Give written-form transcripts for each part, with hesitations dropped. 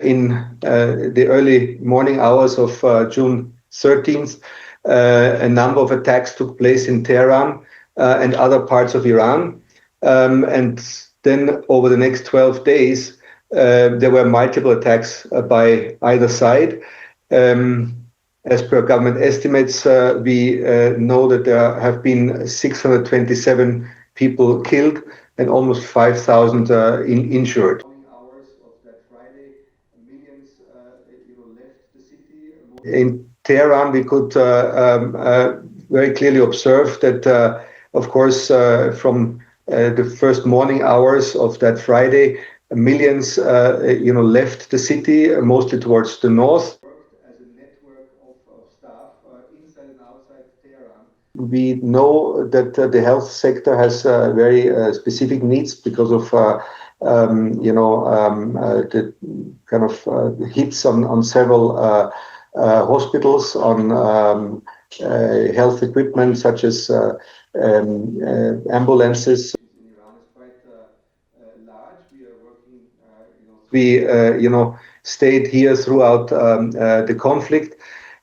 In the early morning hours of June 13th, a number of attacks took place in Tehran and other parts of Iran. And then over the next 12 days, there were multiple attacks by either side. As per government estimates, we know that there have been 627 people killed and almost 5,000 injured. In Tehran, we could very clearly observe that, of course, from the first morning hours of that Friday, millions, left the city, mostly towards the north. We know that the health sector has very specific needs because of the kind of hits on several hospitals, on health equipment such as ambulances. We stayed here throughout the conflict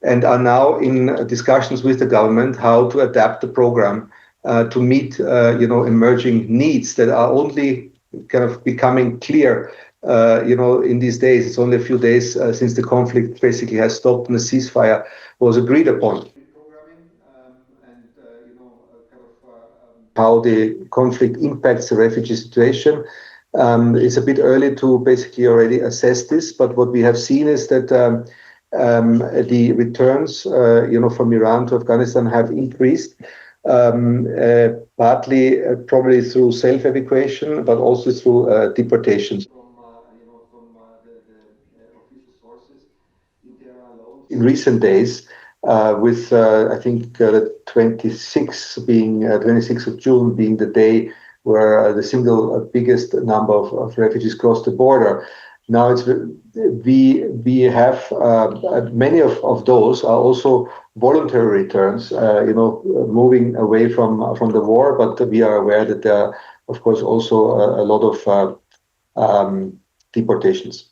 and are now in discussions with the government how to adapt the program to meet emerging needs that are only kind of becoming clear in these days. It's only a few days since the conflict basically has stopped and the ceasefire was agreed upon. How the conflict impacts the refugee situation. It's a bit early to basically already assess this, but what we have seen is that the returns, from Iran to Afghanistan have increased, partly probably through self-evacuation, but also through deportations. In recent days, with I think the 26th of June being the day where the single biggest number of refugees crossed the border. Now we have many of those are also voluntary returns, moving away from the war. But we are aware that there are, of course, also a lot of deportations.